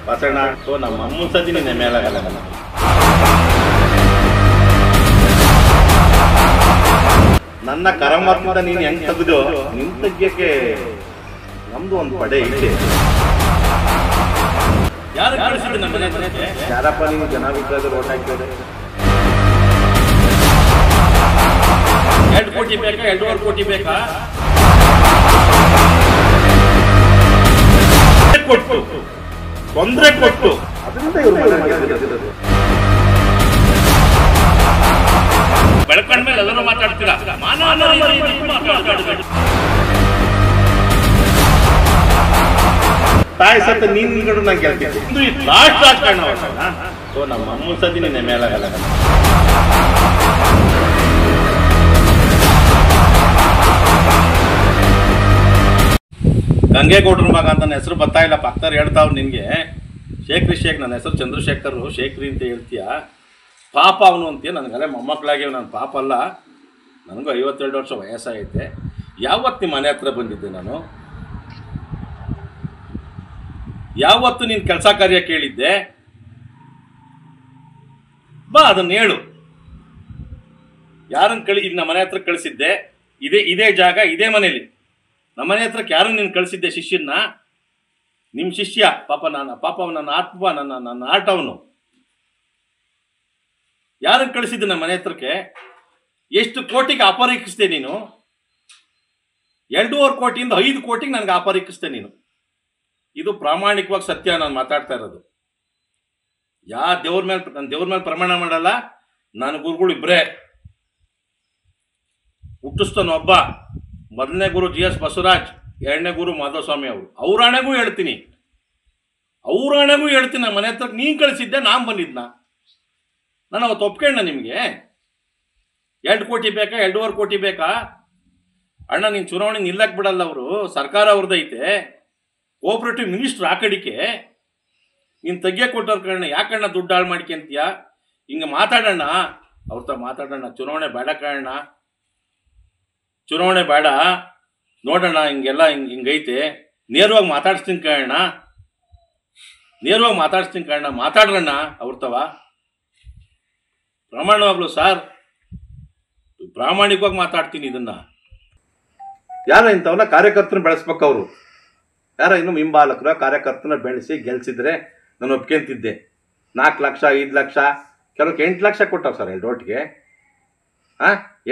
ಬಸಣ್ಣ ನಮ್ಮ ಅಮ್ಮನ ಸತಿ ನಿನ್ನೆ ಮೇಲಾಗಲ್ಲ. ನನ್ನ ಕರಮಾತ್ಮದ ನೀನು ಹೆಂಗ್ ತೆಗೆದು ನಿನ್ ತೆಗಿಯಕ್ಕೆ ನಮ್ದು ಒಂದು ಪಡೆ ಇದೆ. ಯಾರಪ್ಪ ನೀವು ಜನಾಭಿಪ್ರಾಯದ ಓಟ್ ಹಾಕಿದ್ರೆ 2 ಕೋಟಿ ಬೇಕಾ 2.5 ಕೋಟಿ ಬೇಕಾ ಕೊಟ್ಟು ತೊಂದರೆ ಕೊಟ್ಟು ಅದರಿಂದ ಇವರು ಬೆಳಕಂಡ ಮೇಲೆ ಎಲ್ಲರೂ ಮಾತಾಡ್ತೀರಾ. ತಾಯಿ ಸತ್ತ ನೀನ್ ನಿಂಗಳು ನಂಗೆ ಕೇಳ್ತೀನಿ ಲಾಸ್ಟ್ ಹಾಕೋಣ. ಸೊ ನಮ್ಮ ಅಮ್ಮನ ಸತಿ ನಿನ್ನೆ ಮೇಲಾಗಲ್ಲ. ಗಂಗೇಗೌಡ್ರ ಮಗ ಅಂತ ನನ್ನ ಹೆಸರು ಬರ್ತಾ ಇಲ್ಲ, ಪಕ್ತಾರ ಹೇಳ್ತಾವ್ ನಿನ್ಗೆ. ಶೇಖರಿ ಶೇಖ್, ನನ್ನ ಹೆಸರು ಚಂದ್ರಶೇಖರ್ ಶೇಖರಿ ಅಂತ ಹೇಳ್ತೀಯ. ಪಾಪ ಅವನು ಅಂತೀಯ. ನನಗಲ್ಲೇ ಮೊಮ್ಮಕ್ಕಳಾಗ್ಯವ. ನಾನು ಪಾಪ ಅಲ್ಲ, ನನಗೂ 52 ವರ್ಷ ವಯಸ್ಸಾಗೈತೆ. ಯಾವತ್ತು ನಿಮ್ಮ ಮನೆ ಹತ್ರ ಬಂದಿದ್ದೆ ನಾನು? ಯಾವತ್ತು ನೀನು ಕೆಲಸ ಕಾರ್ಯ ಕೇಳಿದ್ದೆ? ಬಾ ಅದನ್ನ ಹೇಳು. ಯಾರನ್ನು ಈಗ ನಮ್ಮ ಮನೆ ಹತ್ರ ಕಳಿಸಿದ್ದೆ? ಇದೇ ಜಾಗ, ಇದೇ ಮನೇಲಿ ನಮ್ಮ ಮನೆ ಹತ್ರಕ್ಕೆ ಯಾರು ನೀನು ಕಳಿಸಿದ್ದೆ? ಶಿಷ್ಯನ್ನ, ನಿಮ್ಮ ಶಿಷ್ಯ. ಪಾಪ ನನ್ನ ಆತ್ಮ, ನನ್ನ ಆಟವನು. ಯಾರನ್ನು ಕಳಿಸಿದ್ದೆ ನಮ್ಮ ಮನೆ ಹತ್ರಕ್ಕೆ? ಎಷ್ಟು ಕೋಟಿಗೆ ಅಪರೀಕ್ಷಿಸ್ದೆ ನೀನು? 2.5 ಕೋಟಿಯಿಂದ 5 ಕೋಟಿಗೆ ನನಗೆ ಅಪರೀಕ್ಷಿಸ್ದೆ ನೀನು. ಇದು ಪ್ರಾಮಾಣಿಕವಾಗಿ ಸತ್ಯ ನಾನು ಮಾತಾಡ್ತಾ ಇರೋದು. ನಾನು ದೇವ್ರ ಮೇಲೆ ಪ್ರಮಾಣ ಮಾಡಲ್ಲ. ನಾನು ಗುರುಗಳು ಇಬ್ಬರೇ. ಹುಟ್ಟಿಸ್ತಾನ ಒಬ್ಬ, ಮೊದಲನೇ ಗುರು GS ಬಸವರಾಜ್, 2ನೇ ಗುರು ಮಾಧವಸ್ವಾಮಿ ಅವರು. ಅವ್ರ ಹಣೆಗೂ ಹೇಳ್ತೀನಿ ನಮ್ಮ ಮನೆ ಹತ್ರ ನೀನು ಕಳಿಸಿದ್ದೆ, ನಾನು ಬಂದಿದ್ನ. ನಾನು ಅವತ್ತು ಒಪ್ಕೊಂಡ ನಿಮಗೆ. 2 ಕೋಟಿ ಬೇಕಾ 2.5 ಕೋಟಿ ಬೇಕಾ? ಅಣ್ಣ ನೀನು ಚುನಾವಣೆ ನಿಲ್ಲಕ್ಕೆ ಬಿಡಲ್ಲ. ಅವರು ಸರ್ಕಾರ ಅವ್ರದ್ದೈತೆ. ಕೋಆಪರೇಟಿವ್ ಮಿನಿಸ್ಟ್ರ್ ಆ ಕಡಿಕೆ ನೀನು ತೆಗಿಯಕ್ಕೆ ಕೊಟ್ಟವ್ರ ಕಾರಣ ಯಾಕಣ್ಣ ದುಡ್ಡು ಹಾಳು ಮಾಡ್ಕೊಂತೀಯ? ಹಿಂಗೆ ಮಾತಾಡೋಣ, ಅವ್ರ ಮಾತಾಡೋಣ. ಚುನಾವಣೆ ಬೇಡ ಕಾರಣ, ಚುನಾವಣೆ ಬೇಡ, ನೋಡೋಣ. ಹಿಂಗೆಲ್ಲ ಹಿಂಗೈತೆ. ನೇರವಾಗಿ ಮಾತಾಡಿಸ್ತೀನಿ ಕಾರಣ, ಮಾತಾಡ್ರಣ್ಣ ಅವ್ರತವ. ಪ್ರಮಾಣವಾಗ್ಲು ಸರ್, ಪ್ರಾಮಾಣಿಕವಾಗಿ ಮಾತಾಡ್ತೀನಿ. ಇದನ್ನ ಯಾರ ಇಂಥವನ್ನ ಕಾರ್ಯಕರ್ತನ ಬೆಳೆಸ್ಬೇಕು. ಅವರು ಯಾರ ಇನ್ನು ಹಿಂಬಾಲಕರ ಕಾರ್ಯಕರ್ತನ ಬೆಳೆಸಿ ಗೆಲ್ಸಿದ್ರೆ ನಾನು ಒಪ್ಕೊಂತಿದ್ದೆ. 4 ಲಕ್ಷ 5 ಲಕ್ಷ, ಕೆಲವಕ್ಕೆ 8 ಲಕ್ಷ ಕೊಟ್ಟವು ಸರ್ 2 ಓಟ್ಗೆ.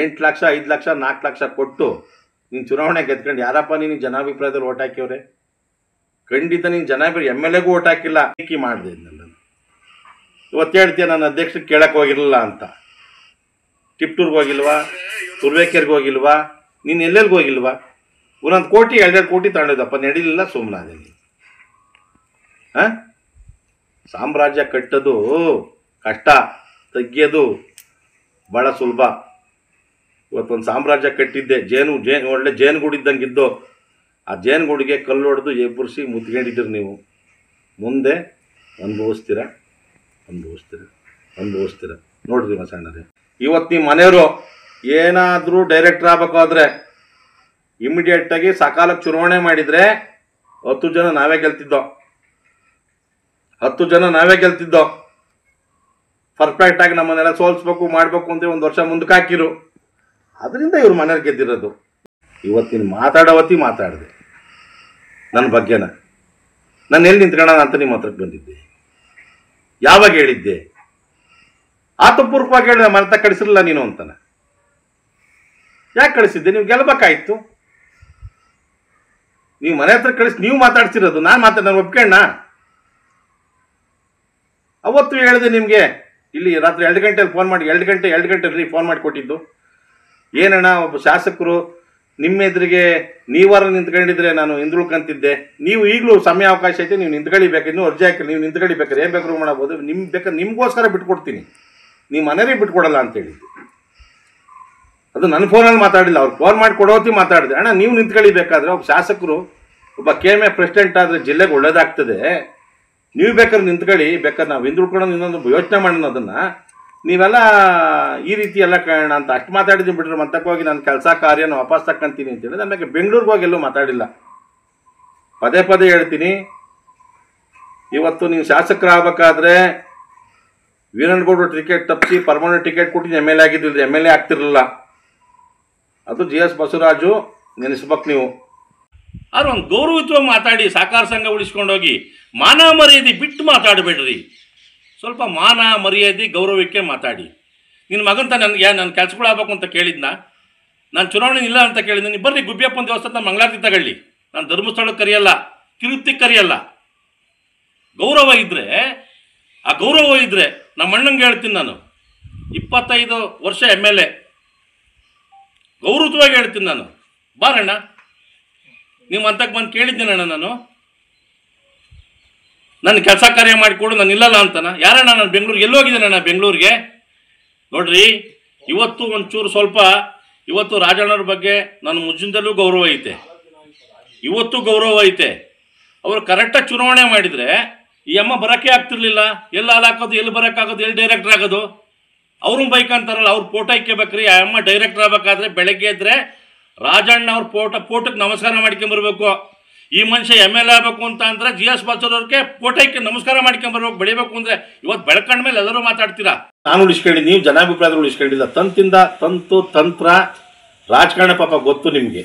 8 ಲಕ್ಷ 5 ಲಕ್ಷ 4 ಲಕ್ಷ ಕೊಟ್ಟು ನೀನು ಚುನಾವಣೆ ಗೆದ್ಕೊಂಡು ಯಾರಪ್ಪ ನೀನು ಜನಾಭಿಪ್ರಾಯದಲ್ಲಿ ಓಟ್ ಹಾಕಿವ್ರೆ? ಖಂಡಿತ ನೀನು ಜನಾಭಿಪ್ರಾಯ MLAಗೂ ಓಟ್ ಹಾಕಿಲ್ಲ. ಟೀಕೆ ಮಾಡಿದೆ ನಾನು. ಇವತ್ತು ಹೇಳ್ತೀಯ ನನ್ನ ಅಧ್ಯಕ್ಷರಿಗೆ ಕೇಳಕ್ಕೆ ಹೋಗಿರಲಿಲ್ಲ ಅಂತ. ಟಿಪ್ಟೂರ್ಗೆ ಹೋಗಿಲ್ವಾ? ತುರ್ವೇಕೆರೆಗೆ ಹೋಗಿಲ್ವಾ? ನೀನು ಎಲ್ಲೆಲ್ಗೆ ಹೋಗಿಲ್ವಾ? 1 ಕೋಟಿ 2 ಕೋಟಿ ತಗೊಂಡಿದ್ದಪ್ಪ, ನಡೀಲಿಲ್ಲ, ಸುಮ್ಮನಾದೆ. ಸಾಮ್ರಾಜ್ಯ ಕಟ್ಟೋದು ಕಷ್ಟ, ತೆಗಿಯೋದು ಭಾಳ ಸುಲಭ. ಇವತ್ತೊಂದು ಸಾಮ್ರಾಜ್ಯ ಕಟ್ಟಿದ್ದೆ. ಒಳ್ಳೆ ಜೇನುಗೂಡಿದ್ದಂಗಿದ್ದು. ಆ ಜೇನುಗೂಡಿಗೆ ಕಲ್ಲು ಹೊಡೆದು ಎಬ್ಬರಿಸಿ ಮುತ್ಕೊಂಡಿದ್ದೀರಿ ನೀವು. ಮುಂದೆ ಅನುಭವಿಸ್ತೀರ ನೋಡ್ರಿ ಮಸಣ್ಣರೇ. ಇವತ್ತು ನಿಮ್ಮ ಮನೆಯವರು ಏನಾದರೂ ಡೈರೆಕ್ಟರ್ ಆಗಬೇಕಾದ್ರೆ ಇಮಿಡಿಯೇಟಾಗಿ ಸಕಾಲಕ್ಕೆ ಚುನಾವಣೆ ಮಾಡಿದರೆ 10 ಜನ ನಾವೇ ಗೆಲ್ತಿದ್ದೋ. ಪರ್ಫೆಕ್ಟಾಗಿ ನಮ್ಮನ್ನೆಲ್ಲ ಸೋಲ್ಸ್ಬೇಕು ಮಾಡಬೇಕು ಅಂತ 1 ವರ್ಷ ಮುಂದಕ್ಕೆ ಹಾಕಿರು. ಅದರಿಂದ ಇವ್ರ ಮನೇಲಿ ಗೆದ್ದಿರೋದು. ಇವತ್ತಿನ ಮಾತಾಡೋವತ್ತಿ ಮಾತಾಡಿದೆ ನನ್ನ ಬಗ್ಗೆನ. ನಾನು ಎಲ್ಲಿ ನಿಂತ್ಕೊಳ್ಳೋಣ ಅಂತ ನಿಮ್ಮ ಹತ್ರಕ್ಕೆ ಬಂದಿದ್ದೆ? ಯಾವಾಗ ಹೇಳಿದ್ದೆ? ಆತಪೂರ್ವಕವಾಗಿ ಹೇಳಿದೆ. ಮನೆ ಕಳಿಸಿರಲಿಲ್ಲ ನೀನು ಅಂತಾನ. ಯಾಕೆ ಕಳಿಸಿದ್ದೆ? ನೀವು ಗೆಲ್ಬೇಕಾಯ್ತು. ನೀವು ಮನೆ ಹತ್ರ ಕಳಿಸಿ ನೀವು ಮಾತಾಡ್ತಿರೋದು. ನಾನು ಒಪ್ಕೊಂಡ. ಅವತ್ತು ಹೇಳಿದೆ ನಿಮಗೆ, ಇಲ್ಲಿ ರಾತ್ರಿ 2 ಗಂಟೆಲಿ ಫೋನ್ ಮಾಡಿ, 2 ಗಂಟೆ ಫೋನ್ ಮಾಡಿ ಕೊಟ್ಟಿದ್ದು. ಏನಣ್ಣ, ಒಬ್ಬ ಶಾಸಕರು ನಿಮ್ಮ ಎದುರಿಗೆ ನೀವಾರ ನಿಂತ್ಕೊಂಡಿದ್ರೆ ನಾನು ಹಿಂದುಳ್ಕಂತಿದ್ದೆ. ನೀವು ಈಗಲೂ ಸಮಯ ಅವಕಾಶ ಐತೆ, ನೀವು ನಿಂತ್ಕೊಳ್ಳಿಬೇಕು. ಇನ್ನೂ ಅರ್ಜಿ ಹಾಕಿ ನೀವು ನಿಂತ್ಕೊಳ್ಳಿಬೇಕಾರೆ ಏನು ಬೇಕಾದ್ರೂ ಮಾಡಬಹುದು. ಬೇಕಾದ್ರೆ ನಿಮಗೋಸ್ಕರ ಬಿಟ್ಕೊಡ್ತೀನಿ, ನೀವು ಮನೆಯೇ ಬಿಟ್ಕೊಡಲ್ಲ ಅಂತ ಹೇಳಿದ್ದೆ. ಅದು ನನ್ನ ಫೋನಲ್ಲಿ ಮಾತಾಡಿಲ್ಲ, ಅವ್ರು ಫೋನ್ ಮಾಡಿ ಕೊಡೋತಿ ಮಾತಾಡಿದೆ. ಅಣ್ಣ ನೀವು ನಿಂತ್ಕೊಳ್ಳಿಬೇಕಾದ್ರೆ ಒಬ್ಬ ಶಾಸಕರು, ಒಬ್ಬ KMA ಪ್ರೆಸಿಡೆಂಟ್ ಆದರೆ ಜಿಲ್ಲೆಗೆ ಒಳ್ಳೇದಾಗ್ತದೆ. ನೀವು ಬೇಕಾದ್ರೆ ನಿಂತ್ಕೊಳ್ಳಿ, ಬೇಕಾದ್ರೆ ನಾವು ಹಿಂದುಳ್ಕೊಳ್ಳೋದು ಇನ್ನೊಂದು ಯೋಚನೆ ಮಾಡೋಣ. ಅದನ್ನು ನೀವೆಲ್ಲ ಈ ರೀತಿ ಎಲ್ಲ ಕಾರಣ ಅಂತ ಅಷ್ಟು ಮಾತಾಡಿದ್ದೀನಿ ಬಿಟ್ರೆ ಮತ್ತಕ್ಕೆ ಹೋಗಿ ನಾನು ಕೆಲಸ ಕಾರ್ಯನ ವಾಪಸ್ ತಕ್ಕಂತೀನಿ ಅಂತೇಳಿ ನಮಗೆ ಬೆಂಗಳೂರಿಗೆ ಹೋಗಿ ಎಲ್ಲೂ ಮಾತಾಡಿಲ್ಲ. ಪದೇ ಹೇಳ್ತೀನಿ, ಇವತ್ತು ನೀವು ಶಾಸಕರಾಗಬೇಕಾದ್ರೆ ವೀರಣ್ಣಗೌಡರು ಟಿಕೆಟ್ ತಪ್ಪಿಸಿ ಪರ್ಮನೆಂಟ್ ಟಿಕೆಟ್ ಕೊಟ್ಟು ಎಮ್ ಎಲ್ ಎ ಆಗಿದ್ದಿಲ್ಲ, ಎಮ್ ಎಲ್ ಎ ಆಗ್ತಿರಲಿಲ್ಲ. ಅದು GS ಬಸವರಾಜು ನೆನೆಸ್ಬೇಕು ನೀವು. ಆದ್ರೆ ಒಂದು ಗೌರವಯುತವಾಗಿ ಮಾತಾಡಿ, ಸಹಕಾರ ಸಂಘ ಉಳಿಸ್ಕೊಂಡೋಗಿ. ಮಾನ ಮರ್ಯಾದೆ ಬಿಟ್ಟು ಮಾತಾಡಬೇಡ್ರಿ. ಸ್ವಲ್ಪ ಮಾನ ಮರ್ಯಾದೆ ಗೌರವಕ್ಕೆ ಮಾತಾಡಿ. ನಿನ್ನ ಮಗಂತ ನನಗೆ ನನ್ನ ಕೆಲಸಗಳು ಆಗ್ಬೇಕು ಅಂತ ಕೇಳಿದ್ನ, ನಾನು ಚುನಾವಣೆ ಇಲ್ಲ ಅಂತ ಕೇಳಿದ್ದೀನಿ. ಬರ್ರಿ ಗುಬ್ಬಿಯಪ್ಪನ ದೇವಸ್ಥಾನ ಮಂಗಳಾರತಿ ತಗೊಳ್ಳಿ. ನಾನು ಧರ್ಮಸ್ಥಳಕ್ಕೆ ಕರೆಯಲ್ಲ, ತಿರುಪ್ತಿಗೆ ಕರೆಯಲ್ಲ. ಗೌರವ ಇದ್ದರೆ, ಆ ಗೌರವ ಇದ್ದರೆ ನಮ್ಮ ಅಣ್ಣಂಗೆ ಹೇಳ್ತೀನಿ ನಾನು, 25 ವರ್ಷ MLA ಗೌರವವಾಗಿ ಹೇಳ್ತೀನಿ ನಾನು. ಬಾರಣ್ಣ, ನೀವು ಅಂತಕ್ಕೆ ಬಂದು ಕೇಳಿದ್ದೀನಣ್ಣ, ನನ್ನ ಕೆಲಸ ಕಾರ್ಯ ಮಾಡಿಕೊಡು, ನಾನು ಇಲ್ಲಲ್ಲ ಅಂತಾನ. ಯಾರಣ್ಣ ನಾನು ಬೆಂಗಳೂರಿಗೆ ಎಲ್ಲೋಗಿದ್ದೇನಣ್ಣ? ಬೆಂಗಳೂರಿಗೆ ನೋಡ್ರಿ, ಇವತ್ತು ಒಂಚೂರು ಸ್ವಲ್ಪ, ಇವತ್ತು ರಾಜಣ್ಣವ್ರ ಬಗ್ಗೆ ನನ್ನ ಮುಂಚಿಂದಲೂ ಗೌರವ ಐತೆ, ಇವತ್ತು ಗೌರವ ಐತೆ. ಅವರು ಕರೆಕ್ಟಾಗಿ ಚುನಾವಣೆ ಮಾಡಿದರೆ ಈ ಅಮ್ಮ ಬರೋಕ್ಕೆ ಆಗ್ತಿರ್ಲಿಲ್ಲ. ಎಲ್ಲಿ ಹಾಲು ಹಾಕೋದು, ಎಲ್ಲಿ ಬರೋಕ್ಕಾಗೋದು, ಎಲ್ಲಿ ಡೈರೆಕ್ಟರ್ ಆಗೋದು? ಅವ್ರೂ ಬೈಕ್ ಅಂತಾರಲ್ಲ, ಅವ್ರು ಫೋಟೋ ಇಕ್ಕೋಬೇಕ್ರಿ. ಆ ಅಮ್ಮ ಡೈರೆಕ್ಟರ್ ಆಗಬೇಕಾದ್ರೆ ಬೆಳಗ್ಗೆ ಇದ್ದರೆ ರಾಜಣ್ಣ ಅವ್ರ ಫೋಟೋಕ್ಕೆ ನಮಸ್ಕಾರ ಮಾಡ್ಕೊಂಬರ್ಬೇಕು. ಈ ಮನುಷ್ಯ MLA ಆಗಬೇಕು ಅಂತ ಅಂದ್ರೆ GS ಬಸವರಾಜವ್ರಿಗೆ ಫೋಟೋ ಇಕ್ಕಿ ನಮಸ್ಕಾರ ಮಾಡ್ಕೊಂಬರ್ಬೇಕು. ಬೆಳಿಬೇಕು ಅಂದರೆ ಇವತ್ತು ಬೆಳಕಂಡ ಮೇಲೆ ಎಲ್ಲರೂ ಮಾತಾಡ್ತೀರಾ. ನಾನು ಉಳಿಸ್ಕೊಂಡಿದ್ದು, ನೀವು ಜನಾಭಿಪ್ರಾಯಗಳು ಉಳಿಸ್ಕೊಂಡಿಲ್ಲ. ತಂತು ತಂತ್ರ ರಾಜಕಾರಣ ಪಾಪ ಗೊತ್ತು ನಿಮಗೆ.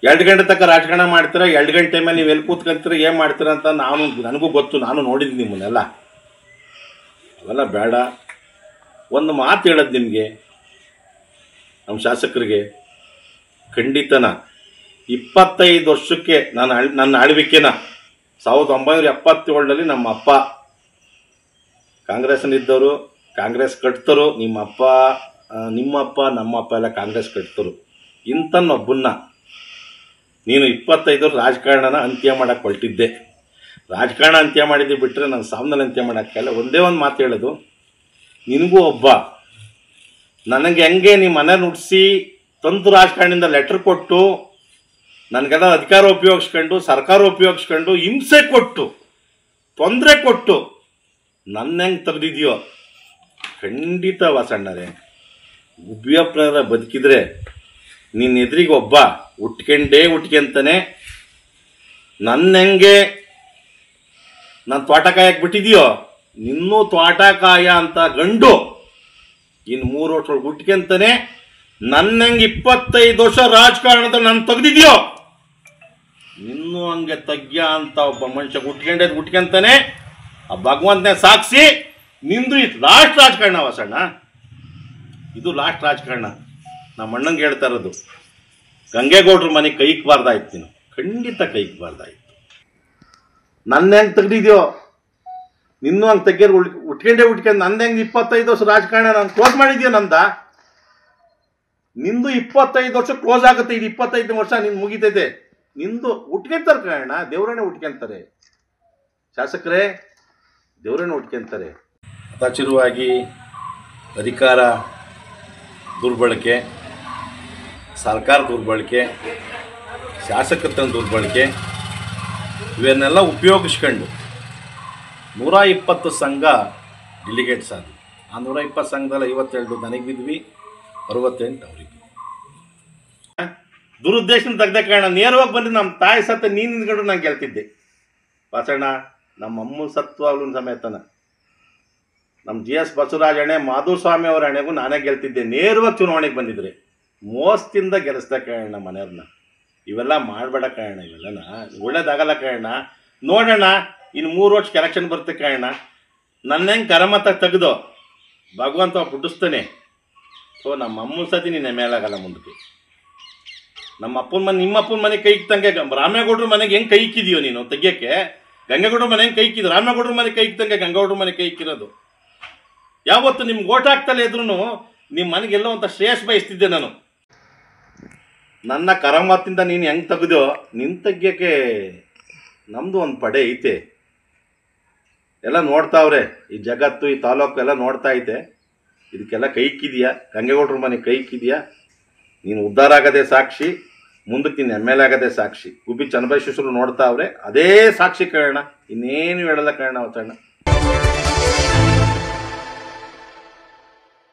2 ಗಂಟೆ ತನಕ ರಾಜಕಾರಣ ಮಾಡ್ತೀರಾ, 2 ಗಂಟೆ ಮೇಲೆ ನೀವು ಎಲ್ಲಿ ಕೂತ್ಕೊಂತೀರ, ಏನು ಮಾಡ್ತೀರ ಅಂತ ನನಗೂ ಗೊತ್ತು. ನಾನು ನೋಡಿದ್ದೀನಿ ನಿಮ್ಮನ್ನೆಲ್ಲ. ಅವೆಲ್ಲ ಬೇಡ. ಒಂದು ಮಾತು ಹೇಳೋದು ನಿಮಗೆ, ನಮ್ಮ ಶಾಸಕರಿಗೆ ಖಂಡಿತನ 25 ವರ್ಷಕ್ಕೆ ನನ್ನ ಆಳ್ವಿಕೆನ 1977ರಲ್ಲಿ ನಮ್ಮ ಅಪ್ಪ ಕಾಂಗ್ರೆಸ್ನಿದ್ದವರು, ಕಾಂಗ್ರೆಸ್ ಕಟ್ತರು. ನಿಮ್ಮಪ್ಪ ನಮ್ಮಪ್ಪ ಎಲ್ಲ ಕಾಂಗ್ರೆಸ್ ಕಟ್ತರು. ಇಂಥನ್ನೊಬ್ಬನ್ನ ನೀನು 25 ರಾಜಕಾರಣನ ಅಂತ್ಯ ಮಾಡೋಕ್ಕೆ ಹೊರಟಿದ್ದೆ. ರಾಜಕಾರಣ ಅಂತ್ಯ ಮಾಡಿದ್ದು ಬಿಟ್ಟರೆ ನಾನು ಸಾವನಲ್ಲಿ ಅಂತ್ಯ ಮಾಡೋಕ್ಕೆಲ್ಲ. ಒಂದೇ ಒಂದು ಮಾತು ಹೇಳೋದು, ನಿನಗೂ ಒಬ್ಬ ನನಗೆ ಹೆಂಗೆ ನಿಮ್ಮ ಮನೆ ನುಡಿಸಿ ತಂತು ರಾಜಕಾರಣದಿಂದ ಲೆಟ್ರ್ ಕೊಟ್ಟು ನನಗೆಲ್ಲ ಅಧಿಕಾರ ಉಪಯೋಗಿಸ್ಕೊಂಡು, ಸರ್ಕಾರ ಉಪಯೋಗಿಸ್ಕೊಂಡು, ಹಿಂಸೆ ಕೊಟ್ಟು, ತೊಂದರೆ ಕೊಟ್ಟು ನನ್ನ ಹೆಂಗೆ ತೆಗೆದಿದೆಯೋ, ಖಂಡಿತ ವಾಸಣ್ಣರೇ, ಗುಬ್ಬಿಯಪ್ಪನವರ ಬದುಕಿದ್ರೆ ನಿನ್ನ ಎದುರಿಗೆ ಒಬ್ಬ ಹುಟ್ಕೊಂತಾನೆ. ನನ್ನ ಹೆಂಗೆ ನಾನು ತೋಟಕಾಯಕ್ಕೆ ಬಿಟ್ಟಿದೆಯೋ, ನಿನ್ನೂ ತೋಟಕಾಯ ಅಂತ ಗಂಡು ಇನ್ನು 3 ವರ್ಷದೊಳಗೆ ಹುಟ್ಕೊಂತಾನೆ. ನನ್ನ ಹೆಂಗೆ 25 ವರ್ಷ ರಾಜಕಾರಣದಲ್ಲಿ ನಾನು ತೆಗೆದಿದೆಯೋ, ನಿನ್ನೂ ಹಂಗೆ ತಗ್ಯ ಅಂತ ಒಬ್ಬ ಮನುಷ್ಯ ಹುಟ್ಕೊಂತಾನೆ. ಆ ಭಗವಂತನೇ ಸಾಕ್ಷಿ, ನಿಂದು ಇದು ಲಾಸ್ಟ್ ರಾಜಕಾರಣ ವಾಸಣ್ಣ, ಇದು ಲಾಸ್ಟ್ ರಾಜಕಾರಣ. ನಮ್ಮ ಅಣ್ಣಂಗೆ ಹೇಳ್ತಾ ಇರೋದು, ಗಂಗೇಗೌಡ್ರ ಮನೆಗೆ ಕೈಕ್ಬಾರ್ದಾಯ್ತು, ನೀನು ಖಂಡಿತ ಕೈಕ್ಬಾರ್ದಾಯ್ತು. ನನ್ನ ಹೆಂಗೆ ತೆಗ್ದಿದ್ಯೋ, ನಿನ್ನೂ ಹಂಗೆ ತೆಗಿಯೋರು ಹುಟ್ಕೊಂಡು ನಂದು ಹೆಂಗೆ 25 ವರ್ಷ ರಾಜಕಾರಣ ನಾನು ಕ್ಲೋಸ್ ಮಾಡಿದ್ಯೋ, ನಿಂದು 25 ವರ್ಷ ಕ್ಲೋಸ್ ಆಗುತ್ತೆ. ಇದು 25 ವರ್ಷ ನಿಂದು ಮುಗಿತೈತೆ. ನಿಂದು ಹುಟ್ಕೊಂತಾರೆ ಕಾರಣ, ದೇವರನ್ನೇ ಹುಟ್ಕೊಂತಾರೆ. ಶಾಸಕರೇ, ದೇವರನ್ನೇ ಹುಟ್ಕೊಂತಾರೆ. ಹತಾಶಿರುವಾಗಿ ಅಧಿಕಾರ ದುರ್ಬಳಕೆ, ಸರ್ಕಾರ ದುರ್ಬಳಕೆ, ಶಾಸಕತನ ದುರ್ಬಳಕೆ, ಇವನ್ನೆಲ್ಲ ಉಪಯೋಗಿಸ್ಕೊಂಡು 120 ಸಂಘ ಡೆಲಿಗೇಟ್ಸ್ ಆದ್ವಿ. ಆ 120 ಸಂಘದಲ್ಲಿ 52 ನನಗೆ ಬಿದ್ವಿ, 68 ಅವ್ರಿಗೆ. ದುರುದ್ದೇಶನ ತೆಗ್ದ ಕಾರಣ ನೇರವಾಗಿ ಬಂದು ನಮ್ಮ ತಾಯಿ ಸತ್ತ ನೀನು ನಿಂತ್ಕೊಂಡು ನಾನು ಗೆಲ್ತಿದ್ದೆ ವಾಸಣ್ಣ. ನಮ್ಮ ಅಮ್ಮ ಸತ್ವಾಗ್ಲೂ ಸಮೇತನ ನಮ್ಮ GS ಬಸವರಾಜ್ ಅಣೆ, ಮಾಧುಸ್ವಾಮಿ ಅವರ ಅಣೆಗೂ ನಾನೇ ಗೆಲ್ತಿದ್ದೆ. ನೇರವಾಗಿ ಚುನಾವಣೆಗೆ ಬಂದಿದ್ರೆ ಮೋಸದಿಂದ ಗೆಲ್ಲಿಸ್ದ ಕಾರಣ ಮನೆಯವ್ರನ್ನ. ಇವೆಲ್ಲ ಮಾಡಬೇಡ ಕಾರಣ, ಇವೆಲ್ಲನ ಒಳ್ಳೇದಾಗಲ್ಲ ಕಾರಣ. ನೋಡೋಣ, ಇನ್ನು 3 ವರ್ಷಕ್ಕೆ ಎಲೆಕ್ಷನ್ ಬರುತ್ತೆ ಕಾರಣ. ನನ್ನ ಹೆಂಗೆ ಕರಮತ ತೆಗೆದು ಭಗವಂತ ಬಿಡಿಸ್ತಾನೆ. ಸೊ ನಮ್ಮ ಅಮ್ಮನ ಸತಿ ನೀನು ಮೇಲಾಗಲ್ಲ ಮುಂದಕ್ಕೆ. ನಮ್ಮ ಅಪ್ಪನ ಮನೆ, ನಿಮ್ಮ ಅಪ್ಪನ ಮನೆ ಕೈ ಇಕ್ತಂಗೆ ರಾಮೇಗೌಡ್ರ ಮನೆಗೆ ಹೆಂಗೆ ಕೈ ಇಕ್ಕಿದೆಯೋ ನೀನು ತೆಗಿಯೋಕ್ಕೆ? ಗಂಗೇಗೌಡ್ರ ಮನೆ ಹೆಂಗೆ ಕೈ ಇಕ್ಕಿದ್ದು, ರಾಮೇಗೌಡ್ರ ಮನೆ ಕೈ ಇಕ್ತಂಗೆ ಗಂಗೇಗೌಡ್ರ ಮನೆ ಕೈ ಇಕ್ಕಿರೋದು. ಯಾವತ್ತು ನಿಮ್ಗೆ ಓಟ್ ಹಾಕ್ತಲೇ ಇದ್ರೂ ನಿಮ್ಮ ಮನೆಗೆಲ್ಲೋ ಅಂತ ಶ್ರೇಯಸ್ ಬಯಸ್ತಿದ್ದೆ ನಾನು. ನನ್ನ ಕರಮತಿಂದ ನೀನು ಹೆಂಗೆ ತೆಗೆದೋ, ನಿನ್ನ ತೆಗಿಯೋಕ್ಕೆ ನಮ್ಮದು ಒಂದು ಪಡೆ ಐತೆ. ಎಲ್ಲ ನೋಡ್ತಾವ್ರೆ, ಈ ಜಗತ್ತು, ಈ ತಾಲೂಕು ಎಲ್ಲ ನೋಡ್ತಾ ಐತೆ. ಇದಕ್ಕೆಲ್ಲ ಕೈ ಇಕ್ಕಿದೆಯಾ, ಗಂಗೇಗೌಡ್ರ ಮನೆ ಕೈ ಇಕ್ಕಿದೆಯಾ? ನೀನು ಉದ್ಧಾರ ಆಗೋದೇ ಸಾಕ್ಷಿ, ಮುಂದಕ್ಕೆ ನೀನು MLA ಆಗೋದೇ ಸಾಕ್ಷಿ. ಗುಬ್ಬಿ ಚನ್ನಬಸವೇಶ್ವರರು ನೋಡ್ತಾವ್ರೆ, ಅದೇ ಸಾಕ್ಷಿ ಕಾರಣ, ಇನ್ನೇನು ಹೇಳಲ್ಲ ಕಾರಣ ಅವತಣ್ಣ.